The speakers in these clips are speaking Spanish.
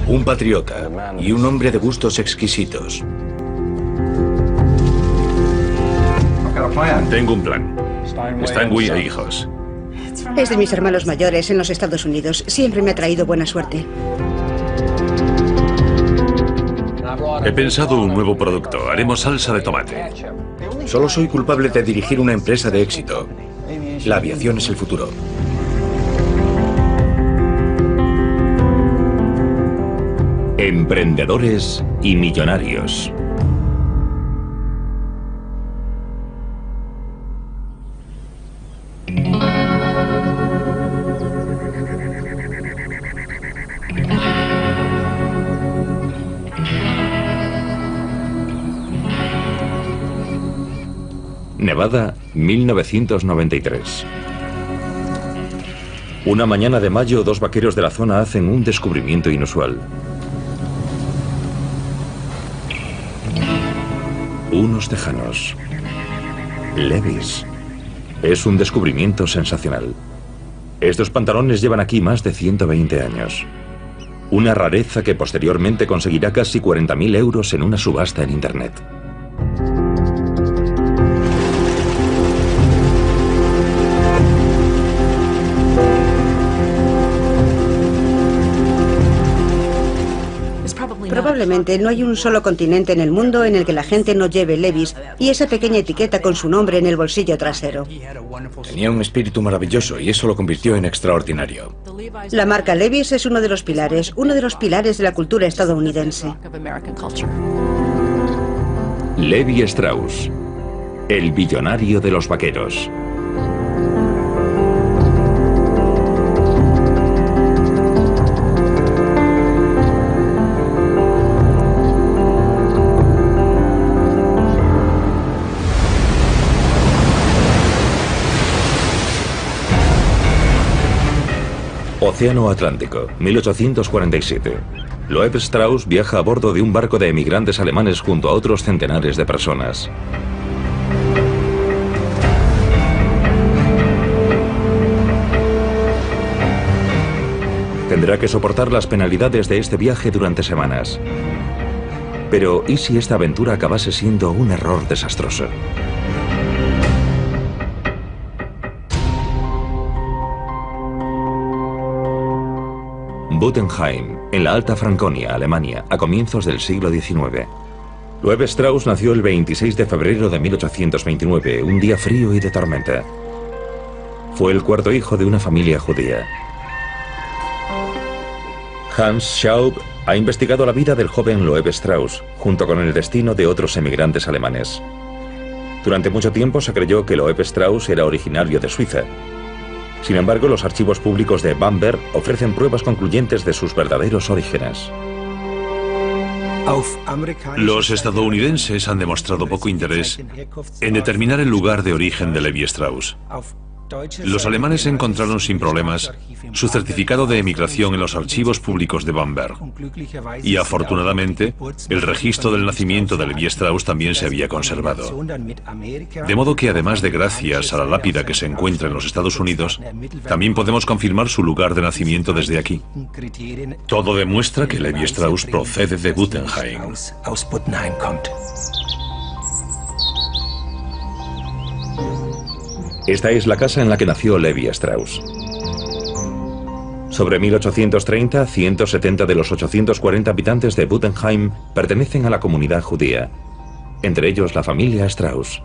Un patriota y un hombre de gustos exquisitos. Tengo un plan. Steinway e hijos. Es de mis hermanos mayores en los Estados Unidos. Siempre me ha traído buena suerte. He pensado un nuevo producto. Haremos salsa de tomate. Solo soy culpable de dirigir una empresa de éxito. La aviación es el futuro. Emprendedores y millonarios. Nevada, 1993. Una mañana de mayo, dos vaqueros de la zona hacen un descubrimiento inusual. Unos tejanos. Levi's. Es un descubrimiento sensacional. Estos pantalones llevan aquí más de 120 años. Una rareza que posteriormente conseguirá casi 40.000 euros en una subasta en Internet. Probablemente no hay un solo continente en el mundo en el que la gente no lleve Levi's y esa pequeña etiqueta con su nombre en el bolsillo trasero. Tenía un espíritu maravilloso y eso lo convirtió en extraordinario. La marca Levi's es uno de los pilares de la cultura estadounidense. Levi Strauss, el billonario de los vaqueros. Océano Atlántico, 1847. Loeb Strauss viaja a bordo de un barco de emigrantes alemanes junto a otros centenares de personas. Tendrá que soportar las penalidades de este viaje durante semanas. Pero, ¿y si esta aventura acabase siendo un error desastroso? Buttenheim, en la Alta Franconia, Alemania, a comienzos del siglo XIX. Loeb Strauss nació el 26 de febrero de 1829, un día frío y de tormenta. Fue el cuarto hijo de una familia judía. Hans Schaub ha investigado la vida del joven Loeb Strauss, junto con el destino de otros emigrantes alemanes. Durante mucho tiempo se creyó que Loeb Strauss era originario de Suiza. Sin embargo, los archivos públicos de Bamberg ofrecen pruebas concluyentes de sus verdaderos orígenes. Los estadounidenses han demostrado poco interés en determinar el lugar de origen de Levi Strauss. Los alemanes encontraron sin problemas su certificado de emigración en los archivos públicos de Bamberg. Y afortunadamente, el registro del nacimiento de Levi Strauss también se había conservado. De modo que además de gracias a la lápida que se encuentra en los Estados Unidos, también podemos confirmar su lugar de nacimiento desde aquí. Todo demuestra que Levi Strauss procede de Buttenheim. Esta es la casa en la que nació Levi Strauss. Sobre 1830, 170 de los 840 habitantes de Buttenheim pertenecen a la comunidad judía, entre ellos la familia Strauss.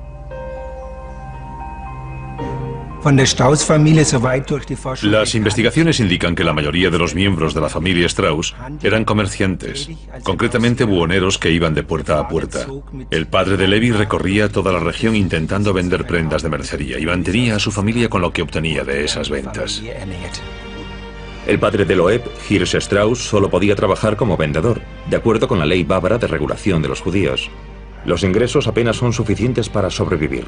Las investigaciones indican que la mayoría de los miembros de la familia Strauss eran comerciantes, concretamente buhoneros que iban de puerta a puerta. El padre de Levi recorría toda la región intentando vender prendas de mercería y mantenía a su familia con lo que obtenía de esas ventas. El padre de Loeb, Hirsch Strauss, solo podía trabajar como vendedor, de acuerdo con la ley bávara de regulación de los judíos. Los ingresos apenas son suficientes para sobrevivir.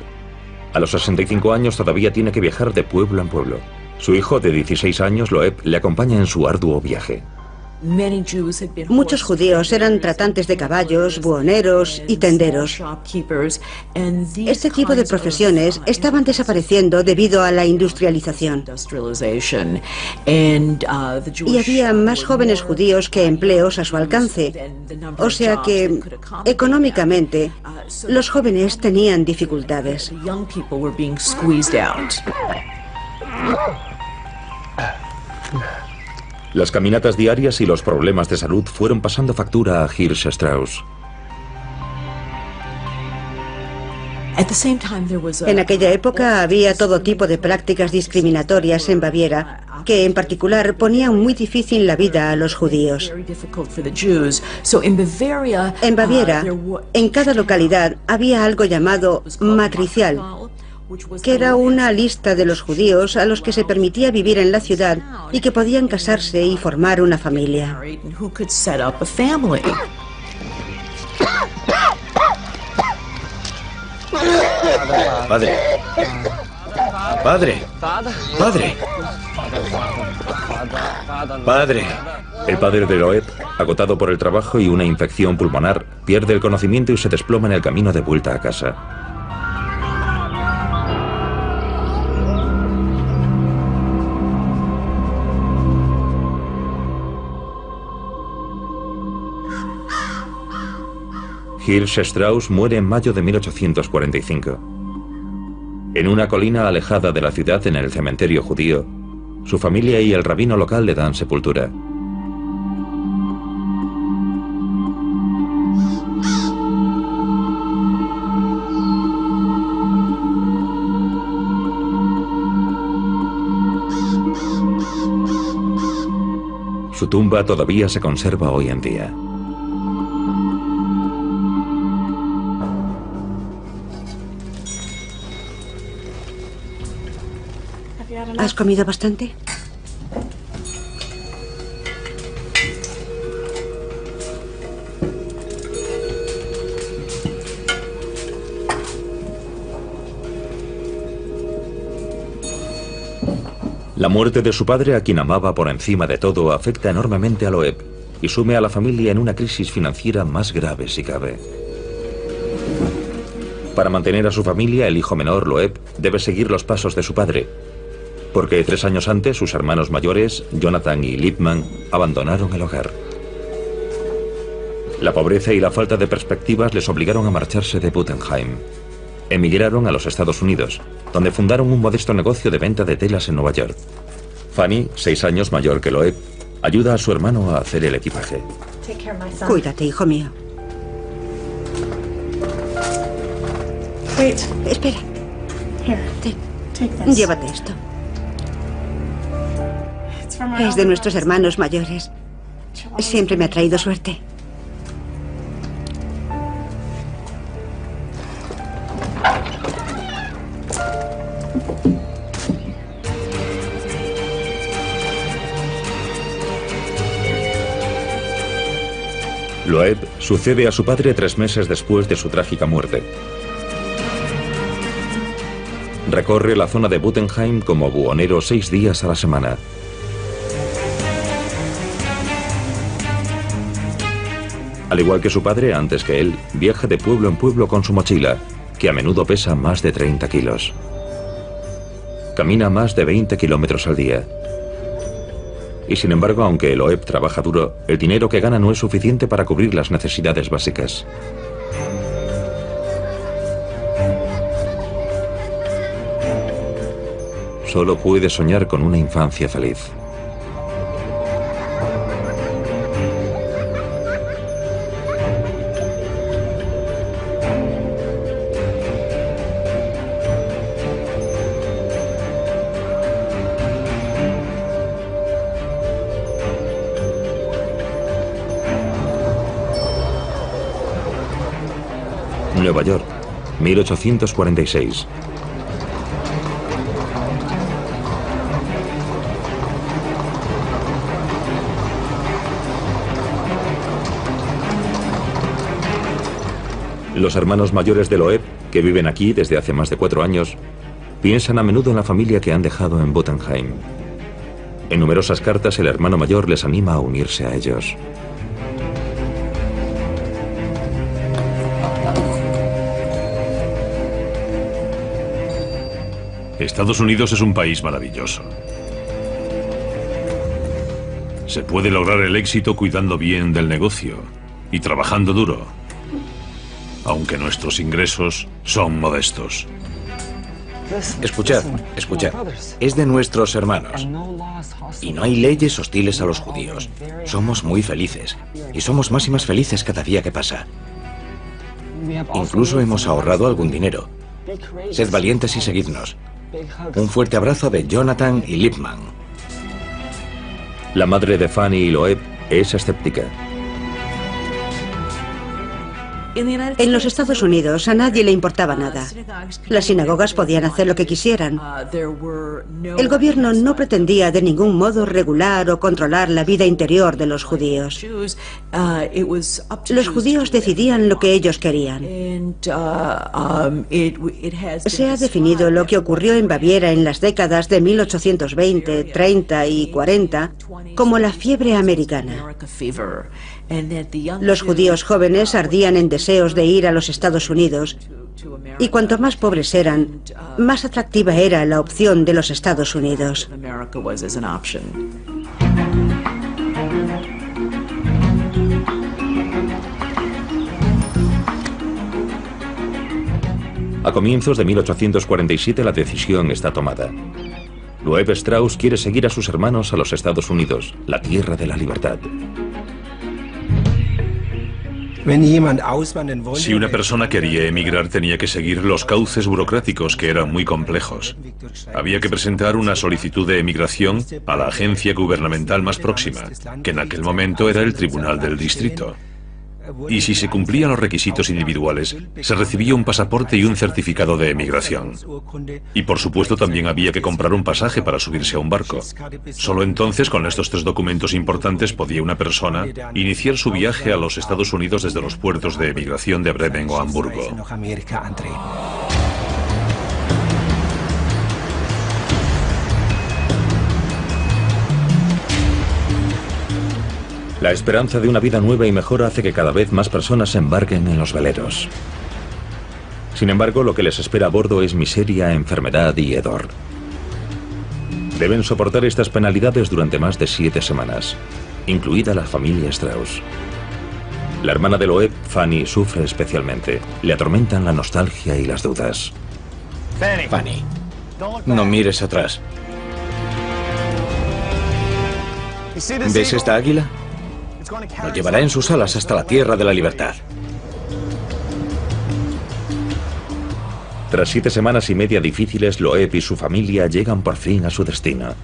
A los 65 años todavía tiene que viajar de pueblo en pueblo. Su hijo de 16 años, Loeb, le acompaña en su arduo viaje. Muchos judíos eran tratantes de caballos, buhoneros y tenderos. Este tipo de profesiones estaban desapareciendo debido a la industrialización. Y había más jóvenes judíos que empleos a su alcance. O sea que, económicamente, los jóvenes tenían dificultades. Las caminatas diarias y los problemas de salud fueron pasando factura a Hirsch Strauss. En aquella época había todo tipo de prácticas discriminatorias en Baviera, que en particular ponían muy difícil la vida a los judíos. En Baviera, en cada localidad había algo llamado matricial, que era una lista de los judíos a los que se permitía vivir en la ciudad y que podían casarse y formar una familia. Padre. Padre. Padre. Padre. El padre de Loeb, agotado por el trabajo y una infección pulmonar, pierde el conocimiento y se desploma en el camino de vuelta a casa. Hirsch Strauss muere en mayo de 1845. En una colina alejada de la ciudad en el cementerio judío, su familia y el rabino local le dan sepultura. Su tumba todavía se conserva hoy en día. ¿Has comido bastante? La muerte de su padre, a quien amaba por encima de todo, afecta enormemente a Loeb y sume a la familia en una crisis financiera más grave si cabe. Para mantener a su familia, el hijo menor, Loeb, debe seguir los pasos de su padre, porque 3 años antes sus hermanos mayores, Jonathan y Liebman, abandonaron el hogar. La pobreza y la falta de perspectivas les obligaron a marcharse de Buttenheim. Emigraron a los Estados Unidos, donde fundaron un modesto negocio de venta de telas en Nueva York. Fanny, 6 años mayor que Loeb, ayuda a su hermano a hacer el equipaje. Cuídate, hijo mío. Espera. Llévate esto. Es de nuestros hermanos mayores. Siempre me ha traído suerte. Loeb sucede a su padre 3 meses después de su trágica muerte. Recorre la zona de Buttenheim como buhonero 6 días a la semana. Al igual que su padre, antes que él, viaja de pueblo en pueblo con su mochila, que a menudo pesa más de 30 kilos. Camina más de 20 kilómetros al día. Y sin embargo, aunque Loeb trabaja duro, el dinero que gana no es suficiente para cubrir las necesidades básicas. Solo puede soñar con una infancia feliz. Nueva York, 1846. Los hermanos mayores de Loeb, que viven aquí desde hace más de 4 años, piensan a menudo en la familia que han dejado en Buttenheim. En numerosas cartas el hermano mayor les anima a unirse a ellos. Estados Unidos es un país maravilloso. Se puede lograr el éxito cuidando bien del negocio y trabajando duro, aunque nuestros ingresos son modestos. Escuchad, escuchad. Es de nuestros hermanos. Y no hay leyes hostiles a los judíos. Somos muy felices. Y somos más y más felices cada día que pasa. Incluso hemos ahorrado algún dinero. Sed valientes y seguidnos. Un fuerte abrazo de Jonathan y Liebman. La madre de Fanny y Loeb es escéptica. En los Estados Unidos a nadie le importaba nada. Las sinagogas podían hacer lo que quisieran. El gobierno no pretendía de ningún modo regular o controlar la vida interior de los judíos. Los judíos decidían lo que ellos querían. Se ha definido lo que ocurrió en Baviera en las décadas de 1820, 30 y 40 como la fiebre americana. Los judíos jóvenes ardían en deseos de ir a los Estados Unidos y cuanto más pobres eran, más atractiva era la opción de los Estados Unidos. A comienzos de 1847 la decisión está tomada. Loeb Strauss quiere seguir a sus hermanos a los Estados Unidos, la tierra de la libertad. Si una persona quería emigrar tenía que seguir los cauces burocráticos que eran muy complejos. Había que presentar una solicitud de emigración a la agencia gubernamental más próxima, que en aquel momento era el Tribunal del Distrito. Y si se cumplían los requisitos individuales, se recibía un pasaporte y un certificado de emigración. Y por supuesto también había que comprar un pasaje para subirse a un barco. Solo entonces, con estos tres documentos importantes, podía una persona iniciar su viaje a los Estados Unidos desde los puertos de emigración de Bremen o Hamburgo. La esperanza de una vida nueva y mejor hace que cada vez más personas se embarquen en los veleros. Sin embargo, lo que les espera a bordo es miseria, enfermedad y hedor. Deben soportar estas penalidades durante más de 7 semanas, incluida la familia Strauss. La hermana de Loeb, Fanny, sufre especialmente. Le atormentan la nostalgia y las dudas. Fanny, no mires atrás. ¿Ves esta águila? Nos llevará en sus alas hasta la tierra de la libertad. Tras 7 semanas y media difíciles, Loeb y su familia llegan por fin a su destino.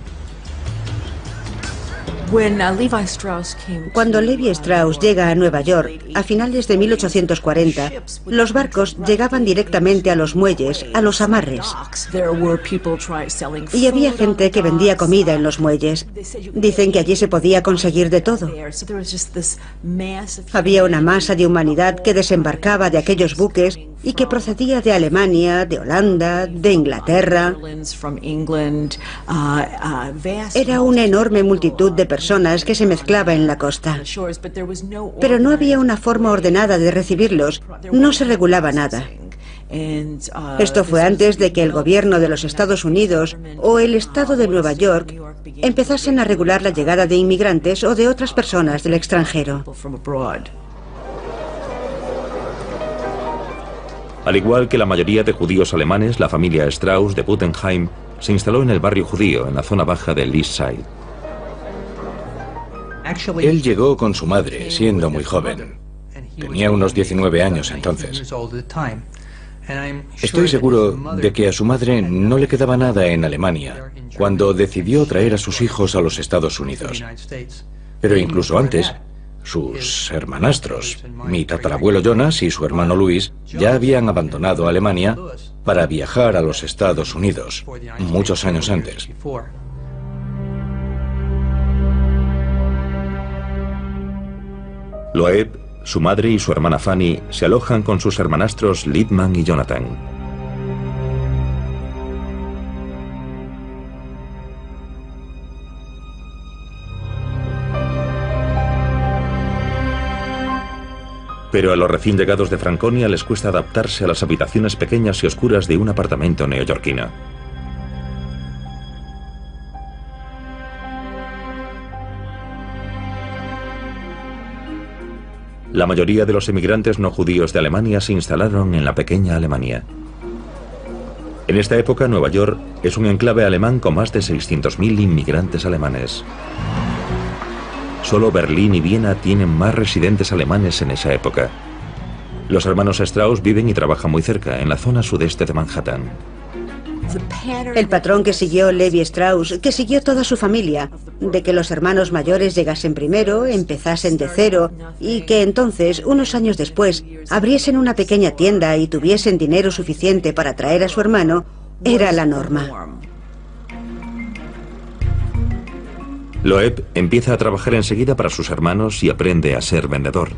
Cuando Levi Strauss llega a Nueva York, a finales de 1840, los barcos llegaban directamente a los muelles, a los amarres. Y había gente que vendía comida en los muelles. Dicen que allí se podía conseguir de todo. Había una masa de humanidad que desembarcaba de aquellos buques y que procedía de Alemania, de Holanda, de Inglaterra. Era una enorme multitud de personas que se mezclaba en la costa. Pero no había una forma ordenada de recibirlos, no se regulaba nada. Esto fue antes de que el gobierno de los Estados Unidos o el estado de Nueva York empezasen a regular la llegada de inmigrantes o de otras personas del extranjero. Al igual que la mayoría de judíos alemanes, la familia Strauss de Buttenheim se instaló en el barrio judío, en la zona baja del East Side. Él llegó con su madre, siendo muy joven. Tenía unos 19 años entonces. Estoy seguro de que a su madre no le quedaba nada en Alemania cuando decidió traer a sus hijos a los Estados Unidos. Pero incluso antes, sus hermanastros, mi tatarabuelo Jonas y su hermano Luis, ya habían abandonado Alemania para viajar a los Estados Unidos, muchos años antes. Loeb, su madre y su hermana Fanny se alojan con sus hermanastros Liebman y Jonathan. Pero a los recién llegados de Franconia les cuesta adaptarse a las habitaciones pequeñas y oscuras de un apartamento neoyorquino. La mayoría de los emigrantes no judíos de Alemania se instalaron en la pequeña Alemania. En esta época, Nueva York es un enclave alemán con más de 600.000 inmigrantes alemanes. Solo Berlín y Viena tienen más residentes alemanes en esa época. Los hermanos Strauss viven y trabajan muy cerca, en la zona sudeste de Manhattan. El patrón que siguió Levi Strauss, que siguió toda su familia, de que los hermanos mayores llegasen primero, empezasen de cero y que entonces, unos años después, abriesen una pequeña tienda y tuviesen dinero suficiente para traer a su hermano, era la norma. Loeb empieza a trabajar enseguida para sus hermanos y aprende a ser vendedor.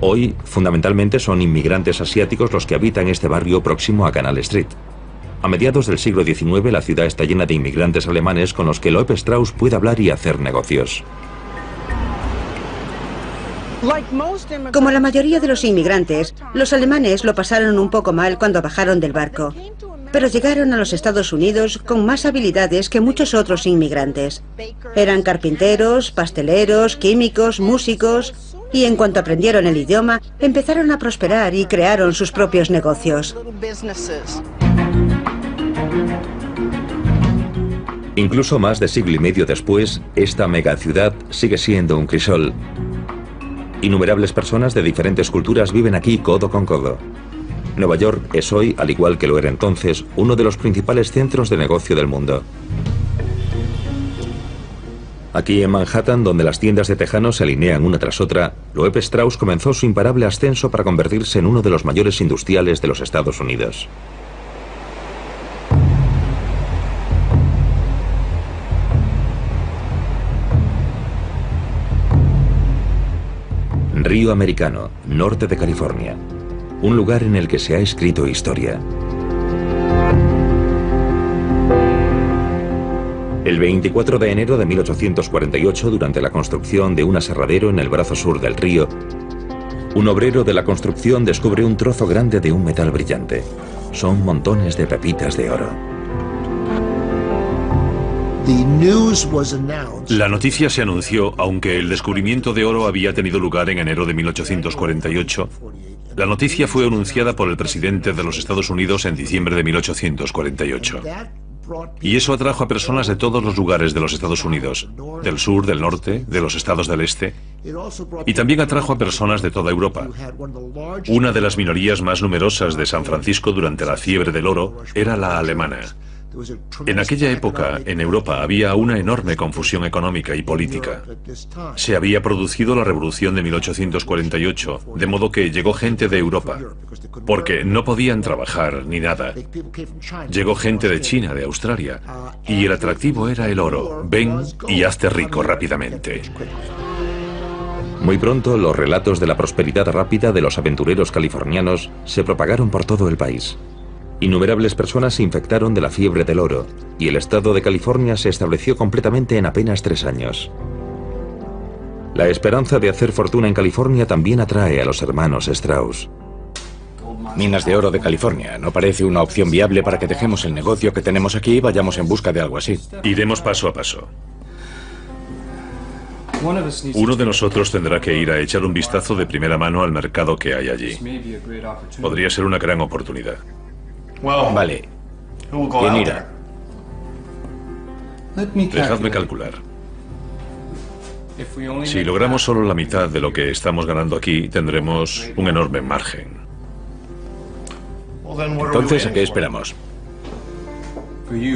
Hoy, fundamentalmente, son inmigrantes asiáticos los que habitan este barrio próximo a Canal Street. A mediados del siglo XIX, la ciudad está llena de inmigrantes alemanes con los que Loeb Strauss puede hablar y hacer negocios. Como la mayoría de los inmigrantes, los alemanes lo pasaron un poco mal cuando bajaron del barco, pero llegaron a los Estados Unidos con más habilidades que muchos otros inmigrantes. Eran carpinteros, pasteleros, químicos, músicos, y en cuanto aprendieron el idioma, empezaron a prosperar y crearon sus propios negocios. Incluso más de siglo y medio después, esta megaciudad sigue siendo un crisol. Innumerables personas de diferentes culturas viven aquí codo con codo. Nueva York es hoy, al igual que lo era entonces, uno de los principales centros de negocio del mundo. Aquí en Manhattan, donde las tiendas de tejanos se alinean una tras otra, Loeb Strauss comenzó su imparable ascenso para convertirse en uno de los mayores industriales de los Estados Unidos. Río Americano, norte de California. Un lugar en el que se ha escrito historia. El 24 de enero de 1848, durante la construcción de un aserradero en el brazo sur del río, un obrero de la construcción descubre un trozo grande de un metal brillante. Son montones de pepitas de oro. La noticia se anunció, aunque el descubrimiento de oro había tenido lugar en enero de 1848. La noticia fue anunciada por el presidente de los Estados Unidos en diciembre de 1848. Y eso atrajo a personas de todos los lugares de los Estados Unidos, del sur, del norte, de los estados del este, y también atrajo a personas de toda Europa. Una de las minorías más numerosas de San Francisco durante la fiebre del oro era la alemana. En aquella época, en Europa, había una enorme confusión económica y política. Se había producido la Revolución de 1848, de modo que llegó gente de Europa, porque no podían trabajar ni nada. Llegó gente de China, de Australia, y el atractivo era el oro. Ven y hazte rico rápidamente. Muy pronto, los relatos de la prosperidad rápida de los aventureros californianos se propagaron por todo el país. Innumerables personas se infectaron de la fiebre del oro, y el estado de California se estableció completamente en apenas 3 años. La esperanza de hacer fortuna en California también atrae a los hermanos Strauss. Minas de oro de California. No parece una opción viable para que dejemos el negocio que tenemos aquí y vayamos en busca de algo así. Iremos paso a paso. Uno de nosotros tendrá que ir a echar un vistazo de primera mano al mercado que hay allí. Podría ser una gran oportunidad. Vale. ¿Quién irá? Dejadme calcular. Si logramos solo la mitad de lo que estamos ganando aquí, tendremos un enorme margen. Entonces, ¿a qué esperamos?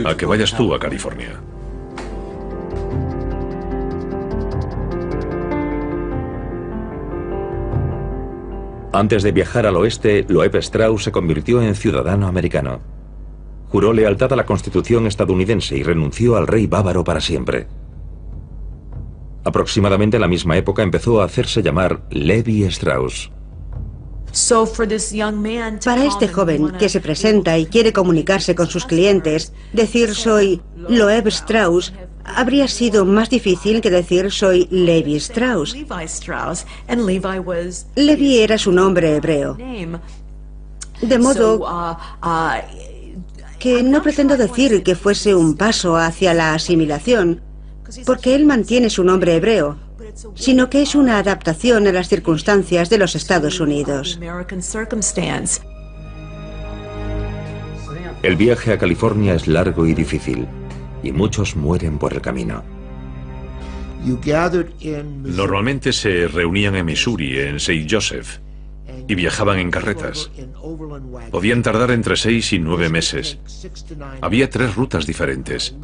A que vayas tú a California. Antes de viajar al oeste, Loeb Strauss se convirtió en ciudadano americano. Juró lealtad a la Constitución estadounidense y renunció al rey bávaro para siempre. Aproximadamente en la misma época empezó a hacerse llamar Levi Strauss. Para este joven que se presenta y quiere comunicarse con sus clientes, decir soy Loeb Strauss habría sido más difícil que decir soy Levi Strauss. Levi era su nombre hebreo. De modo que no pretendo decir que fuese un paso hacia la asimilación, porque él mantiene su nombre hebreo, sino que es una adaptación a las circunstancias de los Estados Unidos. El viaje a California es largo y difícil, y muchos mueren por el camino. Normalmente se reunían en Missouri, en St. Joseph, y viajaban en carretas. Podían tardar entre 6 y 9 meses. Había 3 rutas diferentes: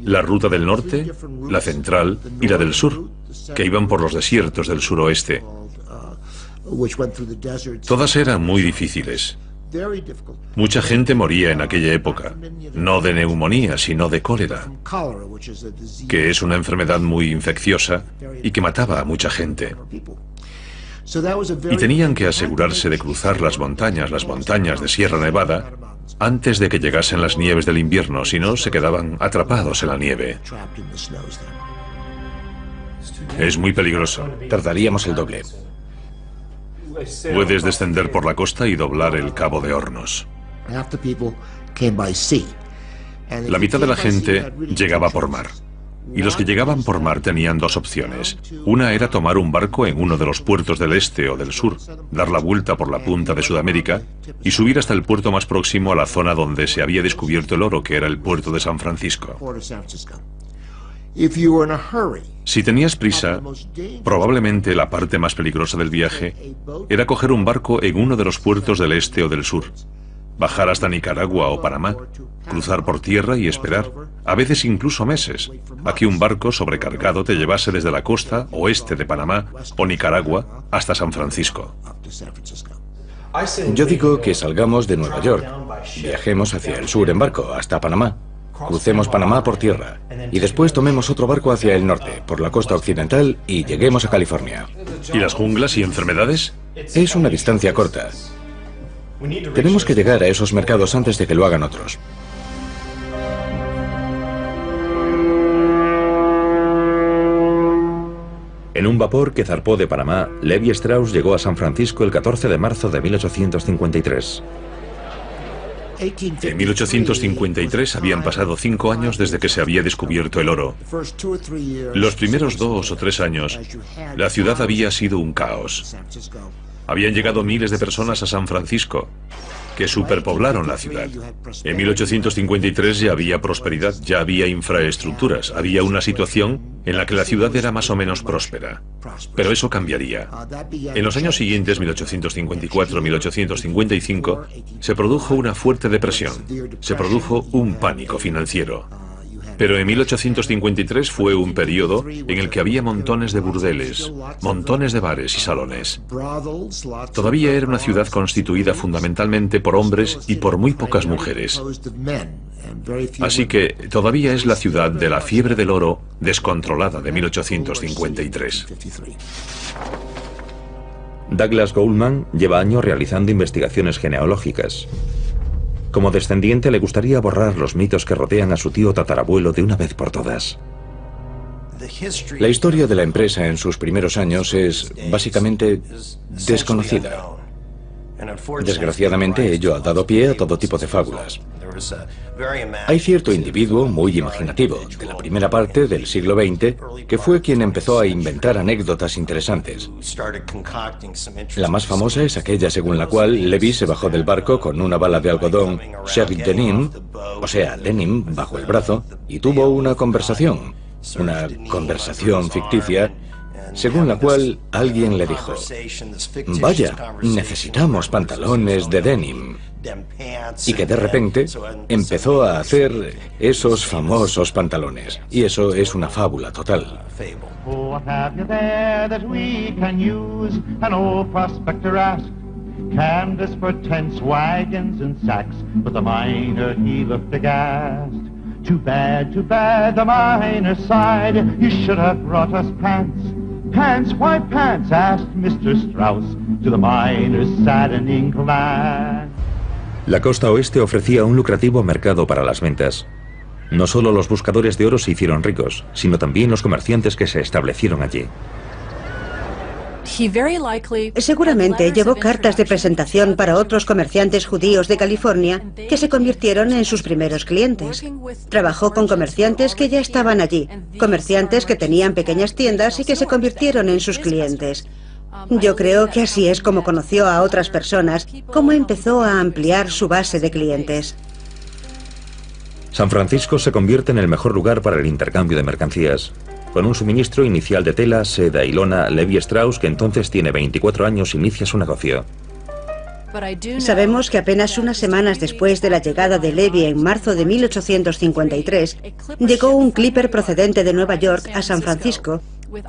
la ruta del norte, la central y la del sur, que iban por los desiertos del suroeste. Todas eran muy difíciles. Mucha gente moría en aquella época, no de neumonía, sino de cólera, que es una enfermedad muy infecciosa y que mataba a mucha gente. Y tenían que asegurarse de cruzar las montañas de Sierra Nevada, antes de que llegasen las nieves del invierno, si no se quedaban atrapados en la nieve. Es muy peligroso. Tardaríamos el doble. Puedes descender por la costa y doblar el Cabo de Hornos. La mitad de la gente llegaba por mar. Y los que llegaban por mar tenían 2 opciones. Una era tomar un barco en uno de los puertos del este o del sur, dar la vuelta por la punta de Sudamérica y subir hasta el puerto más próximo a la zona donde se había descubierto el oro, que era el puerto de San Francisco. Si tenías prisa, probablemente la parte más peligrosa del viaje era coger un barco en uno de los puertos del este o del sur, bajar hasta Nicaragua o Panamá, cruzar por tierra y esperar, a veces incluso meses, a que un barco sobrecargado te llevase desde la costa oeste de Panamá o Nicaragua hasta San Francisco. Yo digo que salgamos de Nueva York, viajemos hacia el sur en barco hasta Panamá, crucemos Panamá por tierra y después tomemos otro barco hacia el norte, por la costa occidental, y lleguemos a California. ¿Y las junglas y enfermedades? Es una distancia corta. Tenemos que llegar a esos mercados antes de que lo hagan otros. En un vapor que zarpó de Panamá, Levi Strauss llegó a San Francisco el 14 de marzo de 1853. En 1853 habían pasado 5 años desde que se había descubierto el oro. Los primeros 2 o 3 años, la ciudad había sido un caos. Habían llegado miles de personas a San Francisco, que superpoblaron la ciudad. En 1853 ya había prosperidad, ya había infraestructuras, había una situación en la que la ciudad era más o menos próspera. Pero eso cambiaría. En los años siguientes, 1854-1855, se produjo una fuerte depresión, se produjo un pánico financiero. Pero en 1853 fue un periodo en el que había montones de burdeles, montones de bares y salones. Todavía era una ciudad constituida fundamentalmente por hombres y por muy pocas mujeres. Así que todavía es la ciudad de la fiebre del oro descontrolada de 1853. Douglas Goldman lleva años realizando investigaciones genealógicas. Como descendiente le gustaría borrar los mitos que rodean a su tío tatarabuelo de una vez por todas. La historia de la empresa en sus primeros años es básicamente desconocida. Desgraciadamente, ello ha dado pie a todo tipo de fábulas. Hay cierto individuo muy imaginativo, de la primera parte del siglo XX, que fue quien empezó a inventar anécdotas interesantes. La más famosa es aquella según la cual Levi se bajó del barco con una bala de algodón Sherry Denim, o sea, denim, bajo el brazo, y tuvo una conversación ficticia, según la cual alguien le dijo: vaya, necesitamos pantalones de denim. Y que de repente empezó a hacer esos famosos pantalones. Y eso es una fábula total. Oh, what have you there that we can use? An old prospector asked. Canvas for tents, wagons and sacks. But the miner, he looked aghast. Too bad, the miner sighed. You should have brought us pants. Pants, why pants? Asked Mr. Strauss to the miner's saddening glance. La costa oeste ofrecía un lucrativo mercado para las ventas. No solo los buscadores de oro se hicieron ricos, sino también los comerciantes que se establecieron allí. Seguramente llevó cartas de presentación para otros comerciantes judíos de California que se convirtieron en sus primeros clientes. Trabajó con comerciantes que ya estaban allí, comerciantes que tenían pequeñas tiendas y que se convirtieron en sus clientes. Yo creo que así es como conoció a otras personas, cómo empezó a ampliar su base de clientes. San Francisco se convierte en el mejor lugar para el intercambio de mercancías. Con un suministro inicial de tela, seda y lona, Levi Strauss, que entonces tiene 24 años, inicia su negocio. Sabemos que apenas unas semanas después de la llegada de Levi en marzo de 1853, llegó un clipper procedente de Nueva York a San Francisco,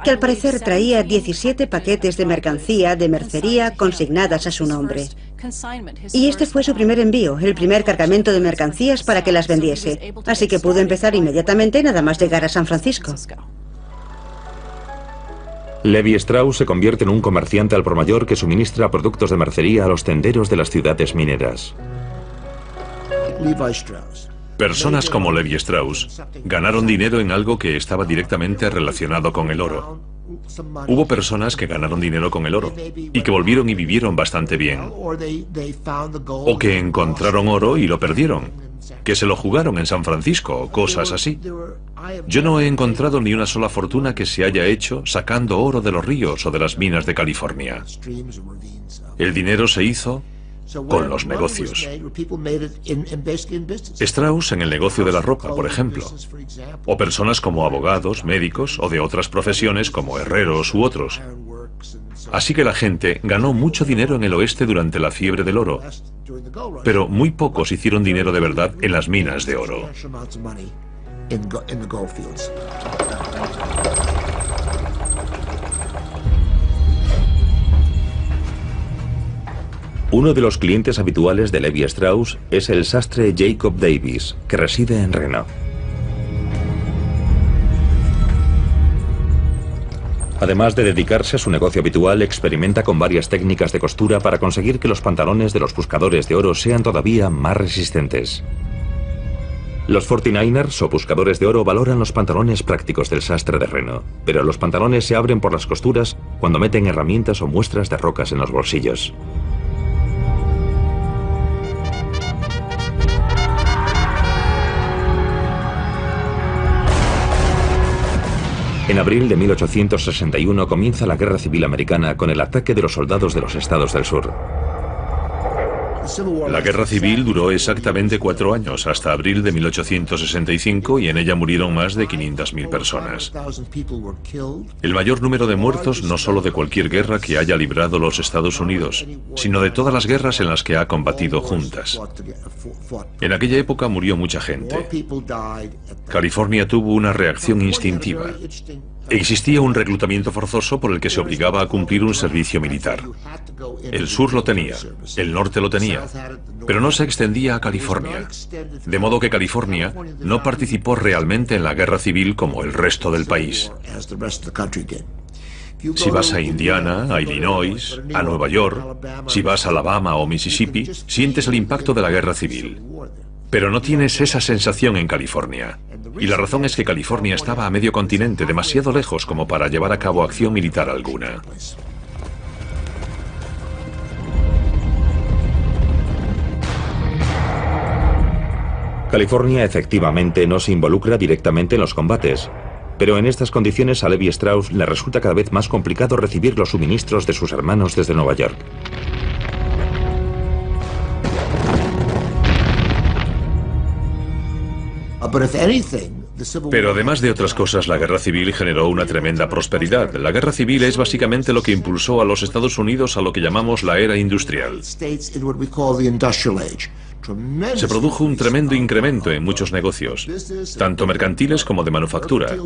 que al parecer traía 17 paquetes de mercancía de mercería consignadas a su nombre. Y este fue su primer envío, el primer cargamento de mercancías para que las vendiese, así que pudo empezar inmediatamente nada más llegar a San Francisco. Levi Strauss se convierte en un comerciante al por mayor que suministra productos de mercería a los tenderos de las ciudades mineras. Personas como Levi Strauss ganaron dinero en algo que estaba directamente relacionado con el oro. Hubo personas que ganaron dinero con el oro y que volvieron y vivieron bastante bien. O que encontraron oro y lo perdieron, que se lo jugaron en San Francisco o cosas así. Yo no he encontrado ni una sola fortuna que se haya hecho sacando oro de los ríos o de las minas de California. El dinero se hizo con los negocios. Strauss en el negocio de la ropa, por ejemplo. O personas como abogados, médicos o de otras profesiones como herreros u otros. Así que la gente ganó mucho dinero en el oeste durante la fiebre del oro, pero muy pocos hicieron dinero de verdad en las minas de oro. Uno de los clientes habituales de Levi Strauss es el sastre Jacob Davis, que reside en Reno. Además de dedicarse a su negocio habitual, experimenta con varias técnicas de costura para conseguir que los pantalones de los buscadores de oro sean todavía más resistentes. Los 49ers o buscadores de oro valoran los pantalones prácticos del sastre de Reno, pero los pantalones se abren por las costuras cuando meten herramientas o muestras de rocas en los bolsillos. En abril de 1861 comienza la Guerra Civil Americana con el ataque de los soldados de los estados del sur. La guerra civil duró exactamente 4 años, hasta abril de 1865, y en ella murieron más de 500.000 personas. El mayor número de muertos no solo de cualquier guerra que haya librado los Estados Unidos, sino de todas las guerras en las que ha combatido juntas. En aquella época murió mucha gente. California tuvo una reacción instintiva. Existía un reclutamiento forzoso por el que se obligaba a cumplir un servicio militar. El sur lo tenía, el norte lo tenía, pero no se extendía a California. De modo que California no participó realmente en la guerra civil como el resto del país. Si vas a Indiana, a Illinois, a Nueva York, si vas a Alabama o Mississippi, sientes el impacto de la guerra civil. Pero no tienes esa sensación en California. Y la razón es que California estaba a medio continente, demasiado lejos como para llevar a cabo acción militar alguna. California efectivamente no se involucra directamente en los combates, pero en estas condiciones a Levi Strauss le resulta cada vez más complicado recibir los suministros de sus hermanos desde Nueva York. Pero además de otras cosas, la guerra civil generó una tremenda prosperidad. La guerra civil es básicamente lo que impulsó a los Estados Unidos a lo que llamamos la era industrial. Se produjo un tremendo incremento en muchos negocios, tanto mercantiles como de manufactura.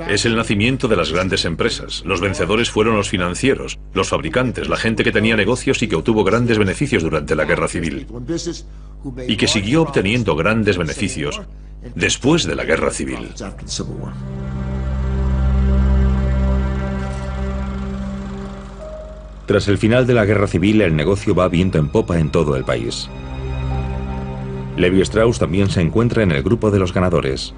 Es el nacimiento de las grandes empresas. Los vencedores fueron los financieros, los fabricantes, la gente que tenía negocios y que obtuvo grandes beneficios durante la guerra civil. Y que siguió obteniendo grandes beneficios después de la guerra civil. Tras el final de la guerra civil, el negocio va viento en popa en todo el país. Levi Strauss también se encuentra en el grupo de los ganadores.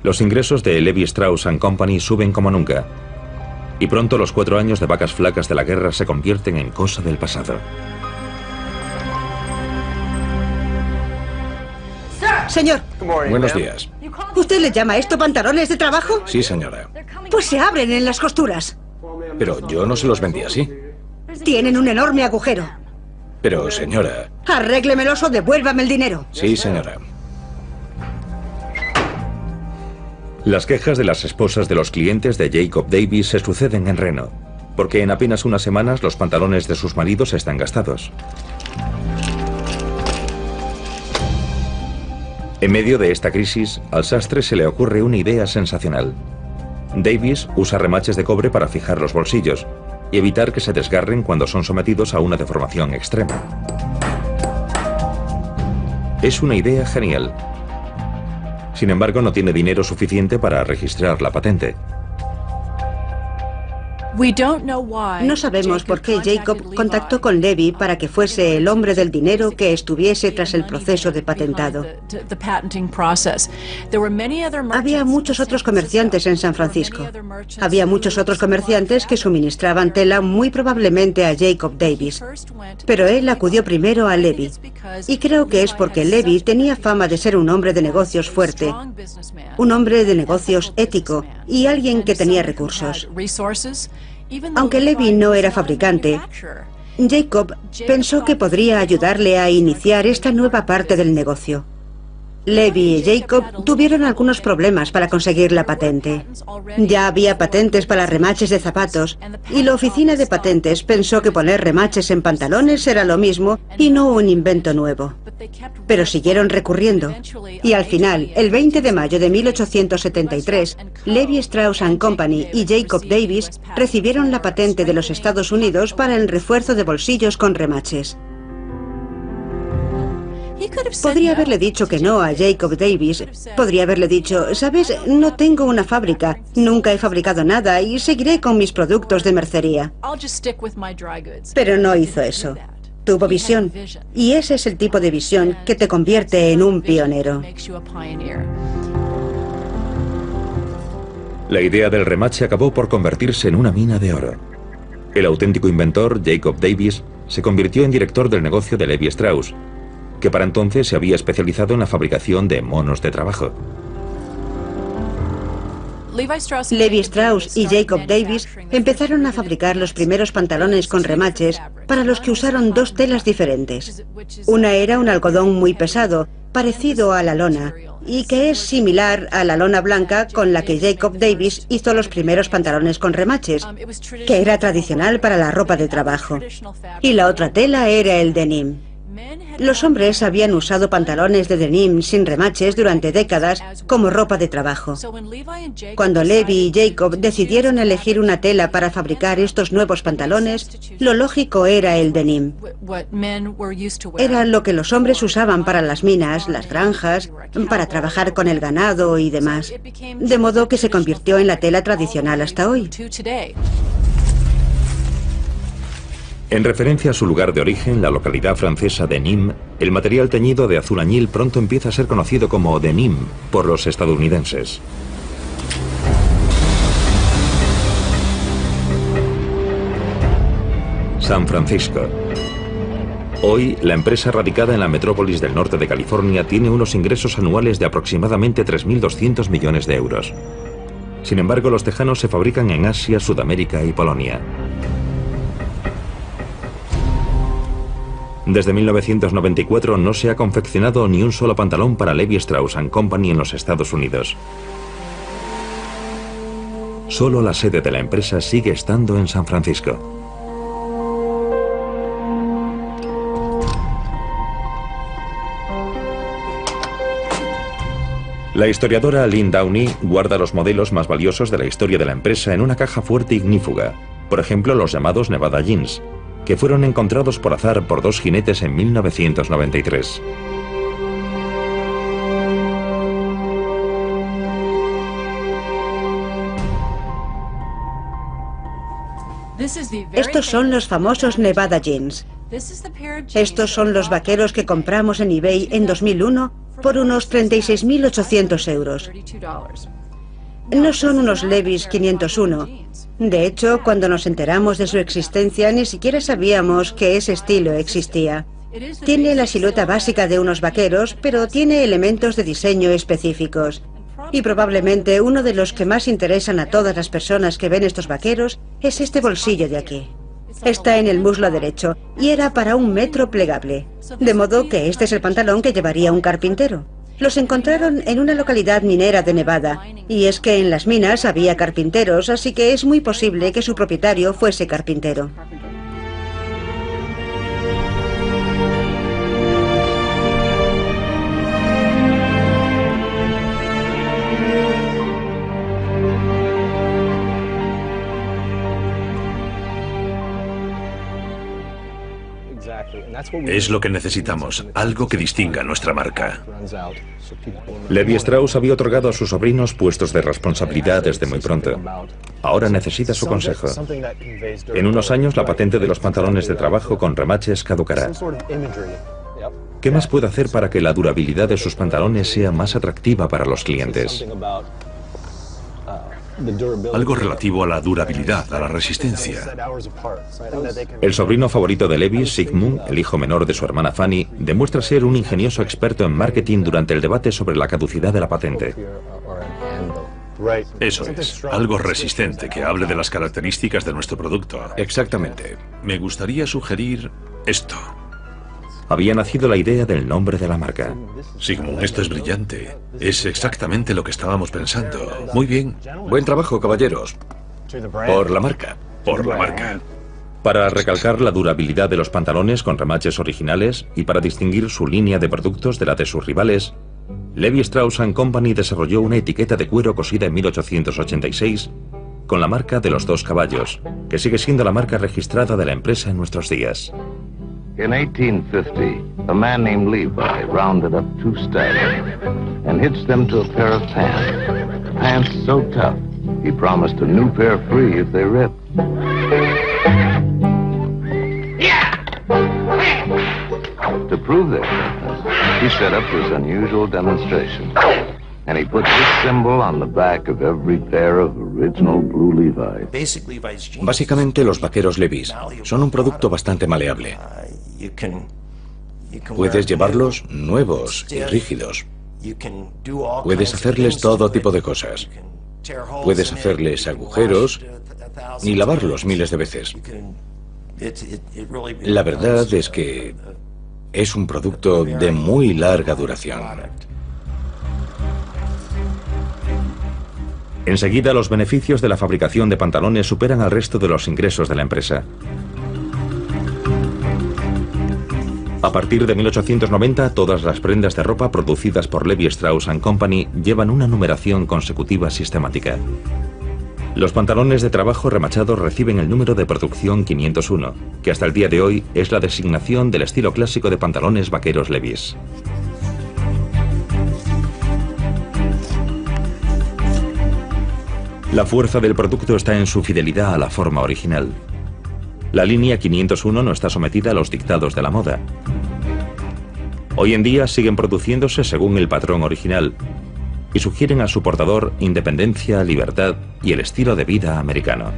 Los ingresos de Levi Strauss & Company suben como nunca. Y pronto los 4 años de vacas flacas de la guerra se convierten en cosa del pasado. Señor, Buenos días. ¿usted le llama a esto pantalones de trabajo? Sí, señora. Pues se abren en las costuras. Pero yo no se los vendí así. Tienen un enorme agujero. Pero, señora... Arréglemelos o devuélvame el dinero. Sí, señora. Las quejas de las esposas de los clientes de Jacob Davis se suceden en Reno, porque en apenas unas semanas los pantalones de sus maridos están gastados. En medio de esta crisis, al sastre se le ocurre una idea sensacional. Davis usa remaches de cobre para fijar los bolsillos y evitar que se desgarren cuando son sometidos a una deformación extrema. Es una idea genial. Sin embargo, no tiene dinero suficiente para registrar la patente. No sabemos por qué Jacob contactó con Levi para que fuese el hombre del dinero que estuviese tras el proceso de patentado. Había muchos otros comerciantes en San Francisco. Había muchos otros comerciantes que suministraban tela muy probablemente a Jacob Davis. Pero él acudió primero a Levi. Y creo que es porque Levi tenía fama de ser un hombre de negocios fuerte, un hombre de negocios ético y alguien que tenía recursos. Aunque Levi no era fabricante, Jacob pensó que podría ayudarle a iniciar esta nueva parte del negocio. Levi y Jacob tuvieron algunos problemas para conseguir la patente. Ya había patentes para remaches de zapatos y la oficina de patentes pensó que poner remaches en pantalones era lo mismo y no un invento nuevo. Pero siguieron recurriendo y al final, el 20 de mayo de 1873, Levi Strauss & Company y Jacob Davis recibieron la patente de los Estados Unidos para el refuerzo de bolsillos con remaches. Podría haberle dicho que no a Jacob Davis. Podría haberle dicho, ¿sabes? No tengo una fábrica, nunca he fabricado nada y seguiré con mis productos de mercería. Pero no hizo eso. Tuvo visión. Y ese es el tipo de visión que te convierte en un pionero. La idea del remache acabó por convertirse en una mina de oro. El auténtico inventor, Jacob Davis, se convirtió en director del negocio de Levi Strauss, que para entonces se había especializado en la fabricación de monos de trabajo. Levi Strauss y Jacob Davis empezaron a fabricar los primeros pantalones con remaches para los que usaron 2 telas diferentes. Una era un algodón muy pesado, parecido a la lona, y que es similar a la lona blanca con la que Jacob Davis hizo los primeros pantalones con remaches, que era tradicional para la ropa de trabajo. Y la otra tela era el denim. Los hombres habían usado pantalones de denim sin remaches durante décadas como ropa de trabajo. Cuando Levi y Jacob decidieron elegir una tela para fabricar estos nuevos pantalones, lo lógico era el denim. Era lo que los hombres usaban para las minas, las granjas, para trabajar con el ganado y demás. De modo que se convirtió en la tela tradicional hasta hoy. En referencia a su lugar de origen, la localidad francesa de Nîmes, el material teñido de azul añil pronto empieza a ser conocido como denim por los estadounidenses. San Francisco. Hoy, la empresa radicada en la metrópolis del norte de California tiene unos ingresos anuales de aproximadamente 3.200 millones de euros. Sin embargo, los tejanos se fabrican en Asia, Sudamérica y Polonia. Desde 1994 no se ha confeccionado ni un solo pantalón para Levi Strauss & Company en los Estados Unidos. Solo la sede de la empresa sigue estando en San Francisco. La historiadora Lynn Downey guarda los modelos más valiosos de la historia de la empresa en una caja fuerte ignífuga, por ejemplo los llamados Nevada Jeans, que fueron encontrados por azar por 2 jinetes en 1993. Estos son los famosos Nevada Jeans. Estos son los vaqueros que compramos en eBay en 2001 por unos 36.800 euros. No son unos Levi's 501. De hecho, cuando nos enteramos de su existencia, ni siquiera sabíamos que ese estilo existía. Tiene la silueta básica de unos vaqueros, pero tiene elementos de diseño específicos. Y probablemente uno de los que más interesan a todas las personas que ven estos vaqueros es este bolsillo de aquí. Está en el muslo derecho y era para un metro plegable. De modo que este es el pantalón que llevaría un carpintero. Los encontraron en una localidad minera de Nevada, y es que en las minas había carpinteros, así que es muy posible que su propietario fuese carpintero. Es lo que necesitamos, algo que distinga nuestra marca. Levi Strauss había otorgado a sus sobrinos puestos de responsabilidad desde muy pronto. Ahora necesita su consejo. En unos años la patente de los pantalones de trabajo con remaches caducará. ¿Qué más puede hacer para que la durabilidad de sus pantalones sea más atractiva para los clientes? Algo relativo a la durabilidad, a la resistencia. El sobrino favorito de Levi, Sigmund, el hijo menor de su hermana Fanny, demuestra ser un ingenioso experto en marketing durante el debate sobre la caducidad de la patente. Eso es, algo resistente que hable de las características de nuestro producto. Exactamente. Me gustaría sugerir esto. Había nacido la idea del nombre de la marca. Sigmund, esto es brillante. Es exactamente lo que estábamos pensando. Muy bien. Buen trabajo, caballeros. Por la marca. Por la marca. Para recalcar la durabilidad de los pantalones con remaches originales y para distinguir su línea de productos de la de sus rivales, Levi Strauss & Company desarrolló una etiqueta de cuero cosida en 1886 con la marca de los 2 caballos, que sigue siendo la marca registrada de la empresa en nuestros días. In 1850, a man named Levi rounded up 2 studs and hitched them to a pair of pants. Pants so tough, he promised a new pair free if they ripped. To prove their fitness, he set up this unusual demonstration. And he put this symbol on the back of every pair of original blue Levi's. Básicamente los vaqueros Levi's son un producto bastante maleable. Puedes llevarlos nuevos y rígidos. Puedes hacerles todo tipo de cosas. Puedes hacerles agujeros y lavarlos miles de veces. La verdad es que es un producto de muy larga duración. Enseguida, los beneficios de la fabricación de pantalones superan al resto de los ingresos de la empresa. A partir de 1890, todas las prendas de ropa producidas por Levi Strauss & Company llevan una numeración consecutiva sistemática. Los pantalones de trabajo remachados reciben el número de producción 501, que hasta el día de hoy es la designación del estilo clásico de pantalones vaqueros Levi's. La fuerza del producto está en su fidelidad a la forma original. La línea 501 no está sometida a los dictados de la moda. Hoy en día siguen produciéndose según el patrón original y sugieren a su portador independencia, libertad y el estilo de vida americano.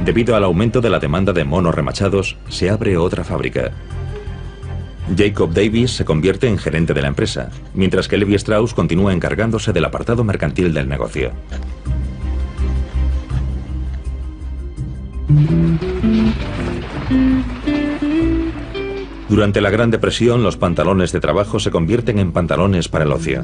Debido al aumento de la demanda de monos remachados, se abre otra fábrica. Jacob Davis se convierte en gerente de la empresa, mientras que Levi Strauss continúa encargándose del apartado mercantil del negocio. Durante la Gran Depresión, los pantalones de trabajo se convierten en pantalones para el ocio.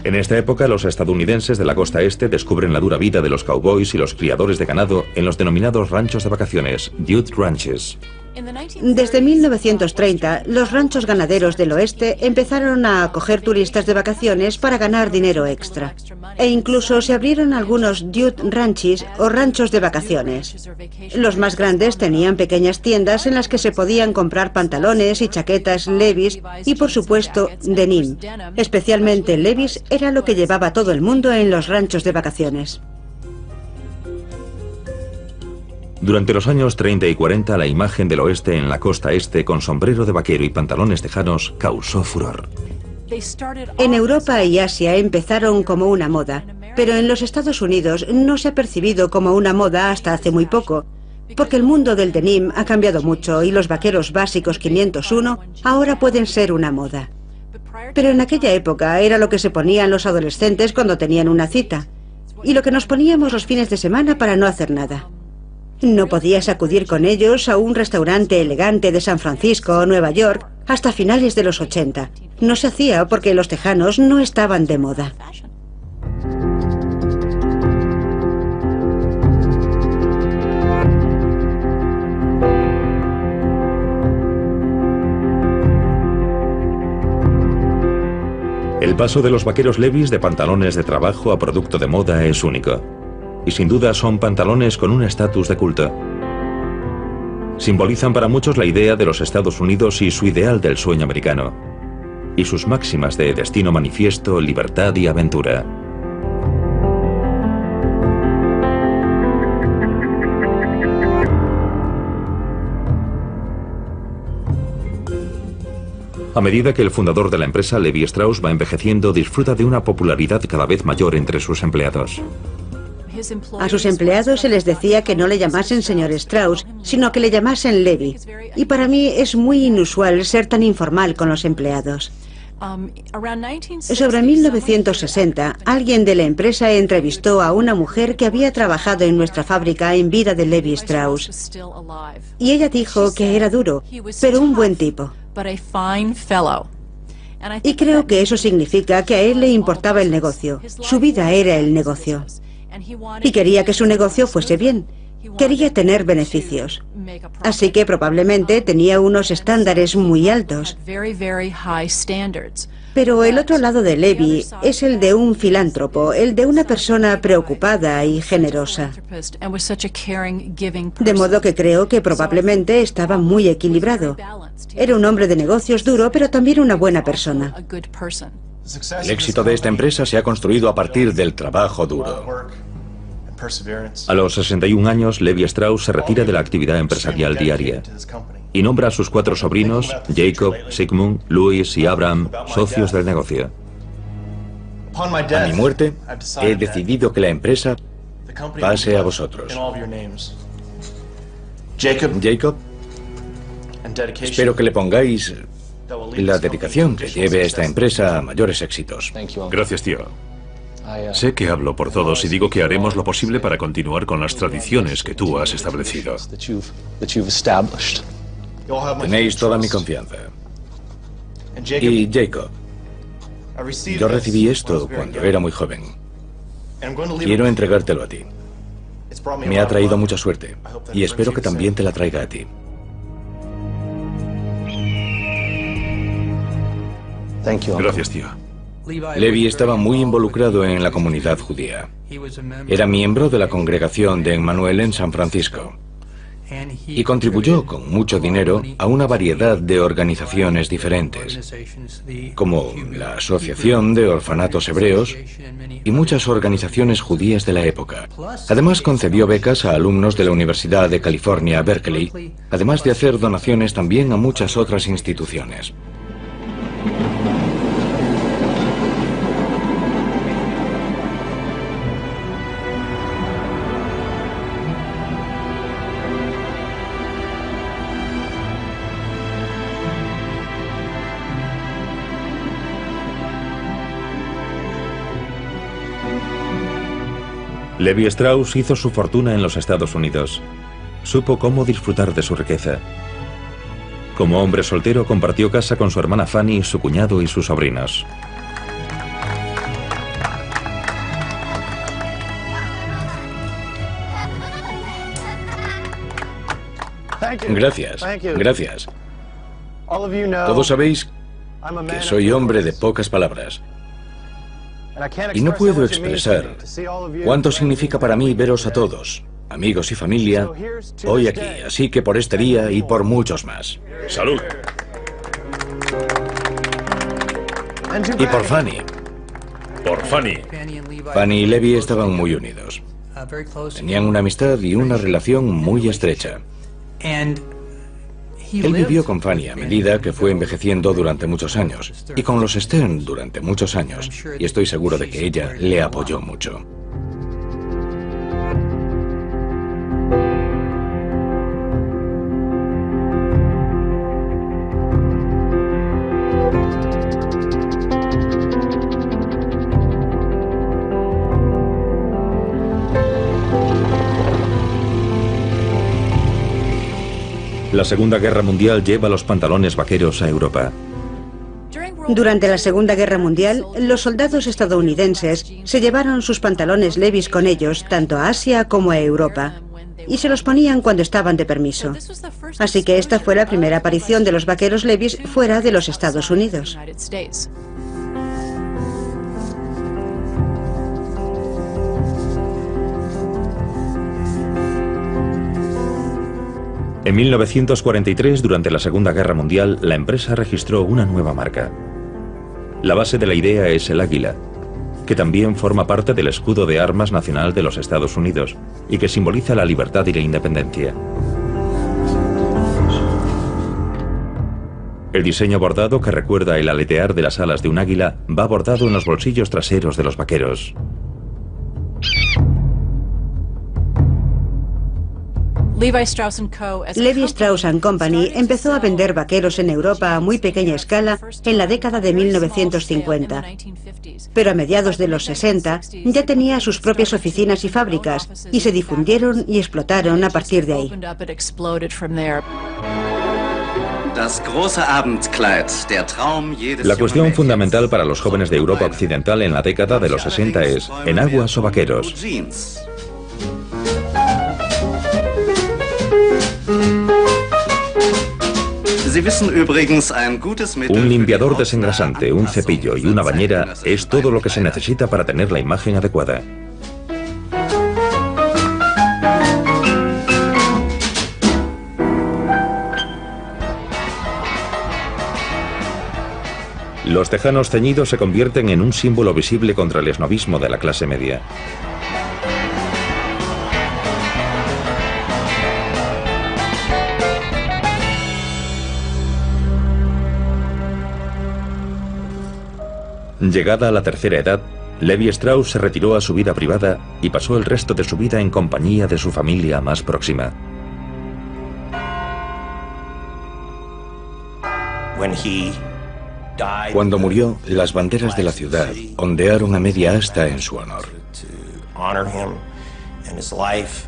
En esta época, los estadounidenses de la costa este descubren la dura vida de los cowboys y los criadores de ganado en los denominados ranchos de vacaciones, youth ranches. Desde 1930, los ranchos ganaderos del oeste empezaron a acoger turistas de vacaciones para ganar dinero extra. E incluso se abrieron algunos youth ranches o ranchos de vacaciones. Los más grandes tenían pequeñas tiendas en las que se podían comprar pantalones y chaquetas Levi's y, por supuesto, denim. Especialmente Levi's era lo que llevaba todo el mundo en los ranchos de vacaciones. Durante los años 30 y 40, la imagen del oeste en la costa este con sombrero de vaquero y pantalones tejanos causó furor. En Europa y Asia empezaron como una moda, pero en los Estados Unidos no se ha percibido como una moda hasta hace muy poco, porque el mundo del denim ha cambiado mucho y los vaqueros básicos 501 ahora pueden ser una moda. Pero en aquella época era lo que se ponían los adolescentes cuando tenían una cita, y lo que nos poníamos los fines de semana para no hacer nada. No podías acudir con ellos a un restaurante elegante de San Francisco o Nueva York hasta finales de los 80. No se hacía porque los tejanos no estaban de moda. El paso de los vaqueros Levi's de pantalones de trabajo a producto de moda es único. Y sin duda son pantalones con un estatus de culto. Simbolizan para muchos la idea de los Estados Unidos y su ideal del sueño americano. Y sus máximas de destino manifiesto, libertad y aventura. A medida que el fundador de la empresa, Levi Strauss, va envejeciendo, disfruta de una popularidad cada vez mayor entre sus empleados. A sus empleados se les decía que no le llamasen señor Strauss, sino que le llamasen Levi. Y para mí es muy inusual ser tan informal con los empleados. Sobre 1960, alguien de la empresa entrevistó a una mujer que había trabajado en nuestra fábrica en vida de Levi Strauss. Y ella dijo que era duro, pero un buen tipo. Y creo que eso significa que a él le importaba el negocio. Su vida era el negocio. Y quería que su negocio fuese bien. Quería tener beneficios. Así que probablemente tenía unos estándares muy altos. Pero el otro lado de Levi es el de un filántropo, el de una persona preocupada y generosa. De modo que creo que probablemente estaba muy equilibrado. Era un hombre de negocios duro, pero también una buena persona. El éxito de esta empresa se ha construido a partir del trabajo duro. A los 61 años, Levi Strauss se retira de la actividad empresarial diaria y nombra a sus 4 sobrinos, Jacob, Sigmund, Louis y Abraham, socios del negocio. A mi muerte, he decidido que la empresa pase a vosotros. Jacob, espero que le pongáis la dedicación que lleve a esta empresa a mayores éxitos. Gracias, tío. Sé que hablo por todos y digo que haremos lo posible para continuar con las tradiciones que tú has establecido. Tenéis toda mi confianza. Y Jacob, yo recibí esto cuando era muy joven. Quiero entregártelo a ti. Me ha traído mucha suerte y espero que también te la traiga a ti. Gracias, tío. Levi estaba muy involucrado en la comunidad judía. Era miembro de la congregación de Emmanuel en San Francisco y contribuyó con mucho dinero a una variedad de organizaciones diferentes, como la Asociación de Orfanatos Hebreos y muchas organizaciones judías de la época. Además, concedió becas a alumnos de la Universidad de California, Berkeley, además de hacer donaciones también a muchas otras instituciones. Levi Strauss hizo su fortuna en los Estados Unidos. Supo cómo disfrutar de su riqueza. Como hombre soltero, compartió casa con su hermana Fanny, su cuñado y sus sobrinos. Gracias, gracias. Todos sabéis que soy hombre de pocas palabras. Y no puedo expresar cuánto significa para mí veros a todos, amigos y familia, hoy aquí. Así que por este día y por muchos más. ¡Salud! Y por Fanny. Por Fanny. Fanny y Levi estaban muy unidos. Tenían una amistad y una relación muy estrecha. Él vivió con Fanny a medida que fue envejeciendo durante muchos años, y con los Stern durante muchos años, y estoy seguro de que ella le apoyó mucho. La Segunda Guerra Mundial lleva los pantalones vaqueros a Europa. Durante la Segunda Guerra Mundial, los soldados estadounidenses se llevaron sus pantalones Levi's con ellos tanto a Asia como a Europa, y se los ponían cuando estaban de permiso. Así que esta fue la primera aparición de los vaqueros Levi's fuera de los Estados Unidos. En 1943, durante la Segunda Guerra Mundial, la empresa registró una nueva marca. La base de la idea es el águila, que también forma parte del escudo de armas nacional de los Estados Unidos y que simboliza la libertad y la independencia. El diseño bordado, que recuerda el aletear de las alas de un águila, va bordado en los bolsillos traseros de los vaqueros. Levi Strauss & Company empezó a vender vaqueros en Europa a muy pequeña escala en la década de 1950. Pero a mediados de los 60 ya tenía sus propias oficinas y fábricas, y se difundieron y explotaron a partir de ahí. La cuestión fundamental para los jóvenes de Europa Occidental en la década de los 60 es: ¿enaguas o vaqueros? Un limpiador desengrasante, un cepillo y una bañera es todo lo que se necesita para tener la imagen adecuada. Los tejanos ceñidos se convierten en un símbolo visible contra el esnovismo de la clase media. Llegada a la tercera edad, Levi Strauss se retiró a su vida privada y pasó el resto de su vida en compañía de su familia más próxima. Cuando murió, las banderas de la ciudad ondearon a media asta en su honor.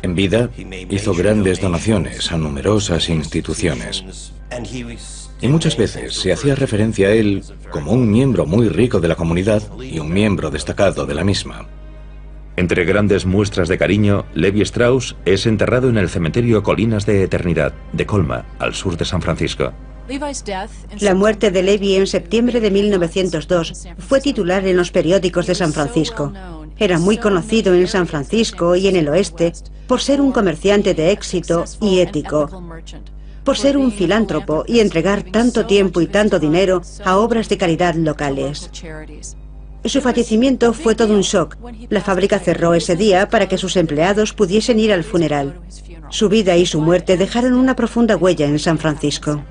En vida, hizo grandes donaciones a numerosas instituciones. Y muchas veces se hacía referencia a él como un miembro muy rico de la comunidad y un miembro destacado de la misma. Entre grandes muestras de cariño, Levi Strauss es enterrado en el cementerio Colinas de Eternidad de Colma, al sur de San Francisco. La muerte de Levi en septiembre de 1902 fue titular en los periódicos de San Francisco. Era muy conocido en San Francisco y en el oeste por ser un comerciante de éxito y ético, por ser un filántropo y entregar tanto tiempo y tanto dinero a obras de caridad locales. Su fallecimiento fue todo un shock. La fábrica cerró ese día para que sus empleados pudiesen ir al funeral. Su vida y su muerte dejaron una profunda huella en San Francisco.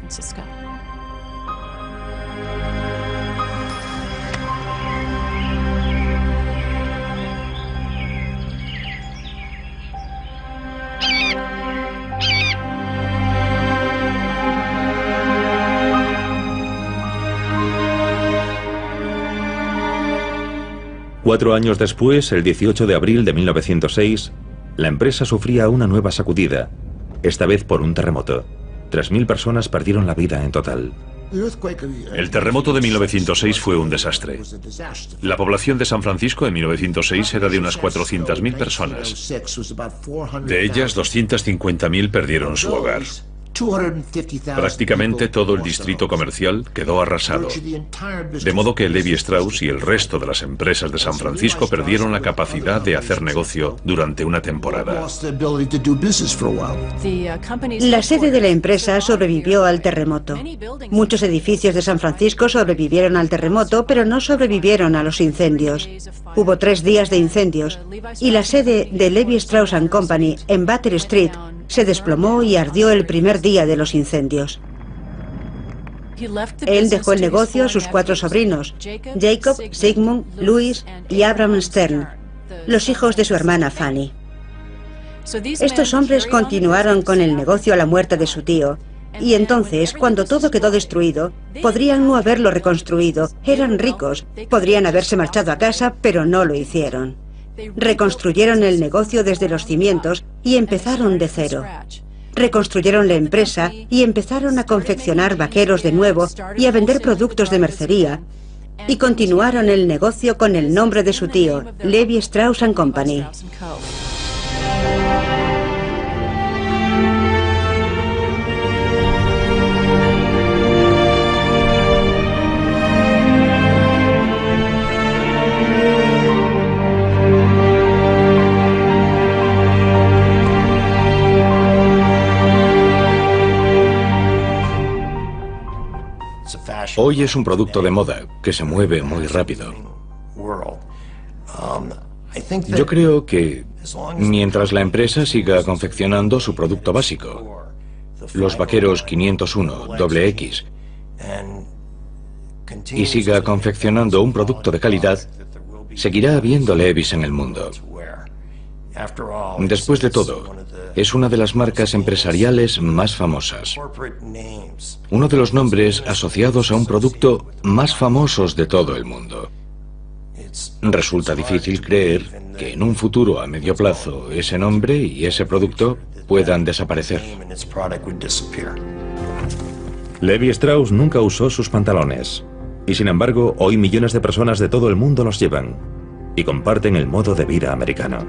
Cuatro años después, el 18 de abril de 1906, la empresa sufría una nueva sacudida, esta vez por un terremoto. 3.000 personas perdieron la vida en total. El terremoto de 1906 fue un desastre. La población de San Francisco en 1906 era de unas 400.000 personas. De ellas, 250.000 perdieron su hogar. Prácticamente todo el distrito comercial quedó arrasado, de modo que Levi Strauss y el resto de las empresas de San Francisco perdieron la capacidad de hacer negocio durante una temporada. La sede de la empresa sobrevivió al terremoto. Muchos edificios de San Francisco sobrevivieron al terremoto, pero no sobrevivieron a los incendios. Hubo 3 días de incendios y la sede de Levi Strauss & Company en Batter Street se desplomó y ardió el primer día de los incendios. Él dejó el negocio a sus 4 sobrinos, Jacob, Sigmund, Louis y Abraham Stern, los hijos de su hermana Fanny. Estos hombres continuaron con el negocio a la muerte de su tío, y entonces, cuando todo quedó destruido, podrían no haberlo reconstruido, eran ricos, podrían haberse marchado a casa, pero no lo hicieron. Reconstruyeron el negocio desde los cimientos y empezaron de cero. Reconstruyeron la empresa y empezaron a confeccionar vaqueros de nuevo y a vender productos de mercería. Y continuaron el negocio con el nombre de su tío, Levi Strauss & Company. Hoy es un producto de moda que se mueve muy rápido. Yo creo que mientras la empresa siga confeccionando su producto básico, los vaqueros 501 XX, y siga confeccionando un producto de calidad, seguirá habiendo Levi's en el mundo. Después de todo, es una de las marcas empresariales más famosas. Uno de los nombres asociados a un producto más famosos de todo el mundo. Resulta difícil creer que en un futuro a medio plazo ese nombre y ese producto puedan desaparecer. Levi Strauss nunca usó sus pantalones. Y sin embargo, hoy millones de personas de todo el mundo los llevan y comparten el modo de vida americano.